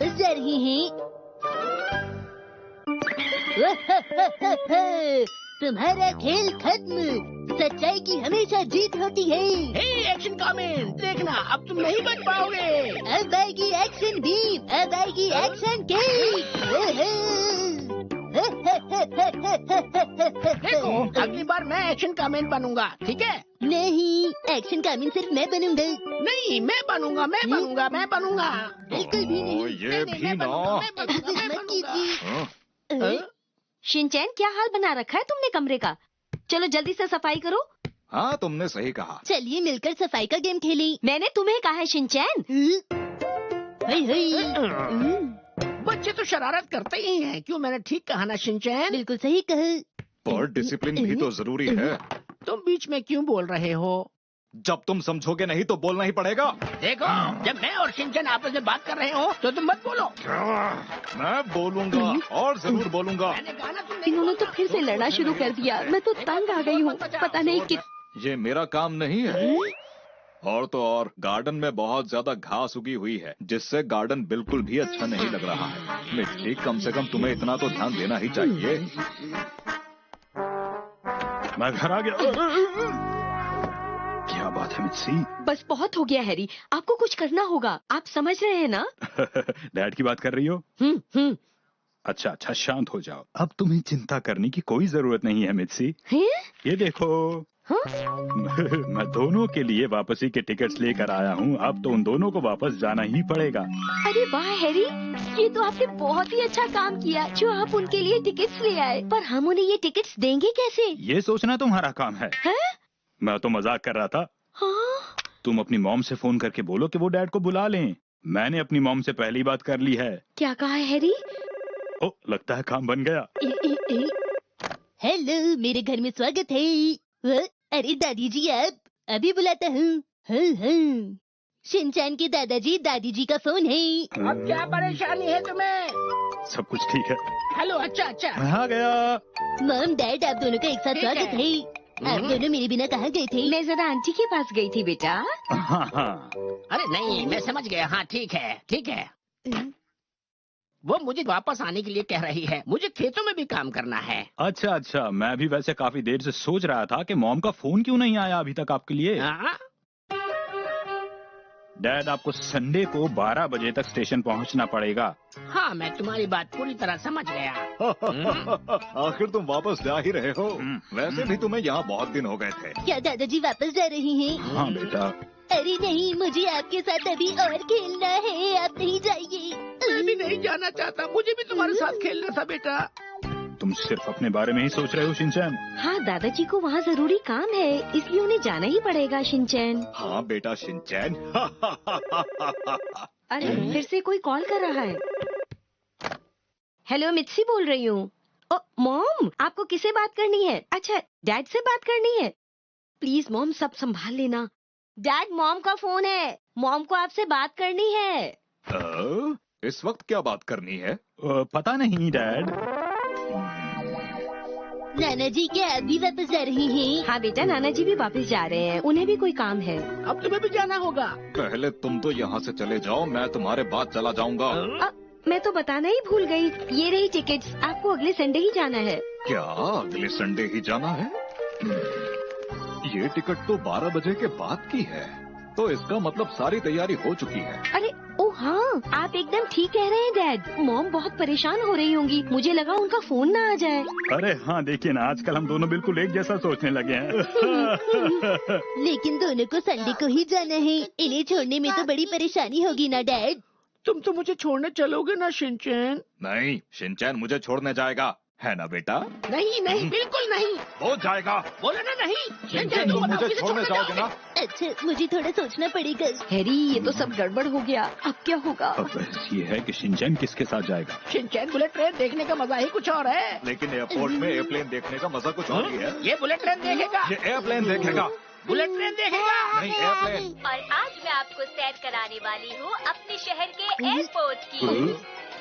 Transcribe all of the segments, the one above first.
वापस जा रहे हैं। तुम्हारा खेल खत्म। सच्चाई की हमेशा जीत होती है। हे एक्शन कमेंट, देखना अब तुम नहीं बच पाओगे। अब आएगी एक्शन बीम, अब आएगी एक्शन किक। देखो अगली बार मैं एक्शन कमेंट बनूंगा, ठीक है? नहीं, एक्शन कामिन सिर्फ मैं बनूंगा। नहीं, मैं बनूंगा। बिल्कुल भी नहीं। ये भी ना। मत कीजिए। हाँ? शिनचैन, क्या हाल बना रखा है तुमने कमरे का? चलो जल्दी से सफाई करो। हाँ, तुमने सही कहा। चलिए मिलकर सफाई का गेम खेलें। मैंने तुम्हें कहा है शिनचैन। बच्चे तो शरारत करते ही हैं। क्यों, मैंने ठीक कहा ना शिनचैन? बिल्कुल सही कहा। पर डिसिप्लिन भी तो जरूरी है। तुम बीच में क्यों बोल रहे हो? जब तुम समझोगे नहीं तो बोलना ही पड़ेगा। देखो, जब मैं और शिनचैन आपस में बात कर रहे हो तो तुम मत बोलो। मैं बोलूंगा और जरूर बोलूंगा। मैंने कहा ना, तुम नहीं इन्होंने तो बोल फिर से लड़ना शुरू कर दिया। मैं तो तंग आ गई हूँ। पता नहीं कि ये मेरा काम नहीं है। और तो और गार्डन में बहुत ज्यादा घास उगी हुई है, जिससे गार्डन बिल्कुल भी अच्छा नहीं लग रहा है। मिट्टी, कम से कम तुम्हें इतना तो ध्यान देना ही चाहिए। मैं घर आ गया। क्या बात है मित्सी? बस बहुत हो गया हैरी, आपको कुछ करना होगा। आप समझ रहे हैं ना? डैड की बात कर रही हो? अच्छा अच्छा, शांत हो जाओ। अब तुम्हें चिंता करने की कोई जरूरत नहीं है मित्सी। ये देखो। हाँ? मैं दोनों के लिए वापसी के टिकट्स लेकर आया हूँ। अब तो उन दोनों को वापस जाना ही पड़ेगा। अरे वाह हैरी, ये तो आपने बहुत ही अच्छा काम किया जो आप उनके लिए टिकट्स ले आए। पर हम उन्हें ये टिकट्स देंगे कैसे? ये सोचना तुम्हारा काम है। मैं तो मजाक कर रहा था। हाँ? तुम अपनी मॉम से फोन करके बोलो कि वो डैड को बुला लें। मैंने अपनी मॉम से पहली बात कर ली है। क्या कहा है हैरी? ओ, लगता है काम बन गया। हेलो, मेरे घर में स्वागत है। अरे दादी जी, आप अभी बुलाता हूँ। शिनचैन के दादाजी, दादी जी का फोन है। अब क्या परेशानी है तुम्हें? सब कुछ ठीक है। हेलो, अच्छा। मैं आ गया। मॉम डैड, आप दोनों का एक साथ ठीक है। स्वागत है। आप दोनों मेरे बिना कहाँ गए थे? मैं जरा आंटी के पास गई थी बेटा। हाँ। अरे नहीं, मैं समझ गया। हाँ, ठीक है। वो मुझे वापस आने के लिए कह रही है। मुझे खेतों में भी काम करना है। अच्छा, मैं भी वैसे काफी देर से सोच रहा था कि मॉम का फोन क्यों नहीं आया अभी तक आपके लिए। हाँ? डैड, आपको संडे को 12 बजे तक स्टेशन पहुंचना पड़ेगा। हाँ, मैं तुम्हारी बात पूरी तरह समझ गया। आखिर तुम वापस जा ही रहे हो। वैसे भी तुम्हें यहाँ बहुत दिन हो गए थे। क्या दादाजी वापस जा रहे हैं? हाँ बेटा। अरे नहीं, मुझे आपके साथ अभी और खेलना है। आप नहीं जाइए। मैं भी नहीं जाना चाहता। मुझे भी तुम्हारे साथ खेलना था बेटा। तुम सिर्फ अपने बारे में ही सोच रहे हो शिनचैन। हाँ, दादाजी को वहाँ जरूरी काम है, इसलिए उन्हें जाना ही पड़ेगा शिनचैन। हाँ बेटा शिनचैन। अरे फिर से कोई कॉल कर रहा है। हेलो, मित्सी बोल रही हूँ। ओ मॉम, आपको किससे बात करनी है? अच्छा, डैड से बात करनी है। प्लीज मॉम, सब संभाल लेना। डैड, मॉम का फोन है। मॉम को आपसे बात करनी है। इस वक्त क्या बात करनी है? पता नहीं डैड। नाना जी, क्या आप भी वापस जा रहे हैं? हाँ बेटा, नाना जी भी वापस जा रहे हैं। उन्हें भी कोई काम है। अब तुम्हें भी जाना होगा। पहले तुम तो यहाँ से चले जाओ, मैं तुम्हारे बाद चला जाऊंगा। मैं तो बताना ही भूल गई। ये रही टिकट्स। आपको अगले संडे ही जाना है। क्या अगले संडे ही जाना है? ये टिकट तो 12 बजे के बाद की है, तो इसका मतलब सारी तैयारी हो चुकी है। अरे ओ हाँ, आप एकदम ठीक कह रहे हैं डैड। मॉम बहुत परेशान हो रही होंगी। मुझे लगा उनका फोन ना आ जाए। अरे हाँ, देखिए ना, आजकल हम दोनों बिल्कुल एक जैसा सोचने लगे हैं। लेकिन दोनों को संडे को ही जाना है। इन्हें छोड़ने में तो बड़ी परेशानी होगी ना डैड? तुम तो मुझे छोड़ने चलोगे ना शिनचैन? नहीं, शिनचैन मुझे छोड़ने जाएगा, है ना बेटा? नहीं, बिल्कुल नहीं। हो जाएगा। बोलो ना नहीं। शिनचैन, तुम मुझे छोड़ने जाओगे ना? अच्छा, मुझे थोड़ा सोचना पड़ेगा। हैरी, ये तो सब गड़बड़ हो गया। अब क्या होगा? अब बस ये है कि शिनचैन किसके साथ जाएगा। शिनचैन, बुलेट ट्रेन देखने का मजा ही कुछ और है। लेकिन एयरपोर्ट में एयरप्लेन देखने का मजा कुछ और ही है। ये बुलेट ट्रेन देखेगा। ये एयरप्लेन देखेगा। बुलेट ट्रेन देखेगा। नहीं, एयरप्लेन। और आज मैं आपको सैर कराने वाली हूँ अपने शहर के एयरपोर्ट की।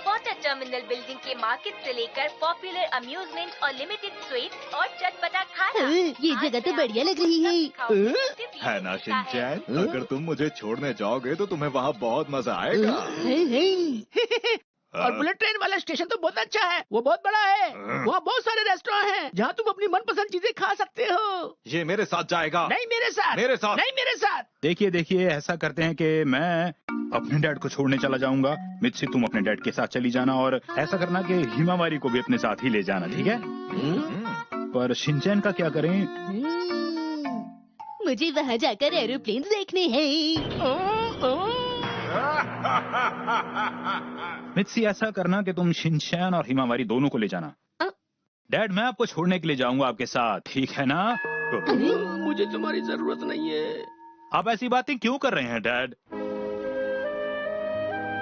वाटर टर्मिनल बिल्डिंग के मार्केट से लेकर पॉपुलर अम्यूजमेंट और लिमिटेड स्वीट्स और चटपटा खाना। ये जगह तो बढ़िया लग रही है। है ना शिनचैन? अगर तुम मुझे छोड़ने जाओगे तो तुम्हें वहाँ बहुत मजा आएगा। और बुलेट ट्रेन वाला स्टेशन तो बहुत अच्छा है, वो बहुत बड़ा है, वहाँ बहुत सारे रेस्टोरेंट हैं जहाँ तुम अपनी मनपसंद चीजें खा सकते हो। ये मेरे साथ जाएगा। नहीं मेरे साथ, मेरे साथ। नहीं मेरे साथ। देखिए ऐसा करते हैं कि मैं अपने डैड को छोड़ने चला जाऊंगा, मित्सी तुम अपने डैड के साथ चली जाना, और ऐसा करना कि हिमावारी को भी अपने साथ ही ले जाना, ठीक है? पर शिनचैन का क्या करें? मुझे वहाँ जाकर एरोप्लेन देखने हैं। मित्सी ऐसा करना कि तुम शिनचैन और हिमावारी दोनों को ले जाना। डैड मैं आपको छोड़ने के लिए जाऊंगा आपके साथ, ठीक है ना? मुझे तुम्हारी जरूरत नहीं है। आप ऐसी बातें क्यों कर रहे हैं डैड?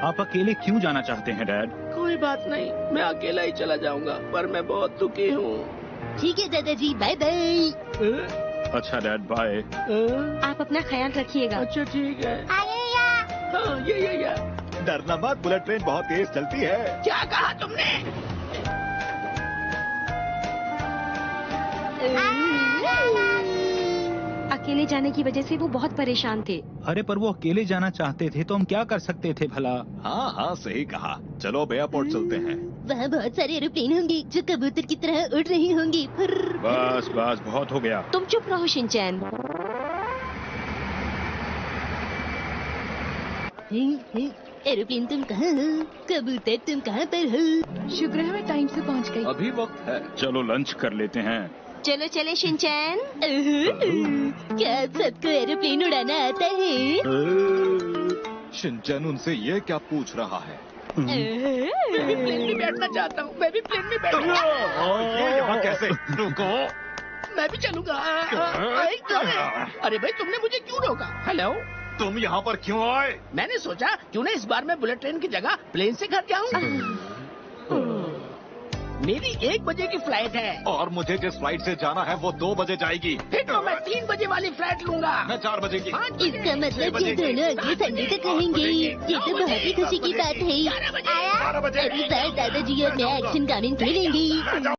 आप अकेले क्यों जाना चाहते हैं डैड? कोई बात नहीं, मैं अकेला ही चला जाऊंगा, पर मैं बहुत दुखी हूँ। ठीक है दादाजी, बाय बाय। अच्छा डैड बाय। आप अपना ख्याल रखिएगा। अच्छा ठीक है। हाँ, ये। डरना मत, बुलेट ट्रेन बहुत तेज चलती है। क्या कहा तुमने? अकेले जाने की वजह से वो बहुत परेशान थे। अरे पर वो अकेले जाना चाहते थे तो हम क्या कर सकते थे भला? हाँ सही कहा। चलो एयरपोर्ट चलते हैं। वहाँ बहुत सारे एरोप्लेन होंगे जो कबूतर की तरह उड़ रही होंगी। बस बहुत हो गया। तुम चुप रहो शिनचैन। एरोप्लेन तुम कहाँ हो? कबूतर तुम कहाँ पर हो? शुक्र है मैं टाइम से पहुंच गई। अभी वक्त है। चलो लंच कर लेते हैं। चलो चले शिनचैन। क्या आप सबको एरोप्लेन उड़ाना आता है? शिनचैन उनसे ये क्या पूछ रहा है? मैं भी प्लेन में बैठना चाहता हूँ, मैं भी प्लेन में बैठूंगा। ये यहाँ कैसे? रुको। मैं भी चलूंगा। अरे भाई तुमने मुझे क्यों रोका? हेलो, तुम यहाँ पर क्यों आए? मैंने सोचा क्यों ना इस बार मैं बुलेट ट्रेन की जगह प्लेन से घर जाऊँ। मेरी 1 बजे की फ्लाइट है और मुझे जिस फ्लाइट से जाना है वो 2 बजे जाएगी। फिर तो मैं 3 बजे वाली फ्लाइट लूंगा। मैं 4 बजे की। इसका मतलब ये दोनों अगले संडे तक रहेंगे। ये तो बहुत ही खुशी की बात है। 12 बजे। अरे दादाजी और मैं एक्शन गाने खेलेंगे।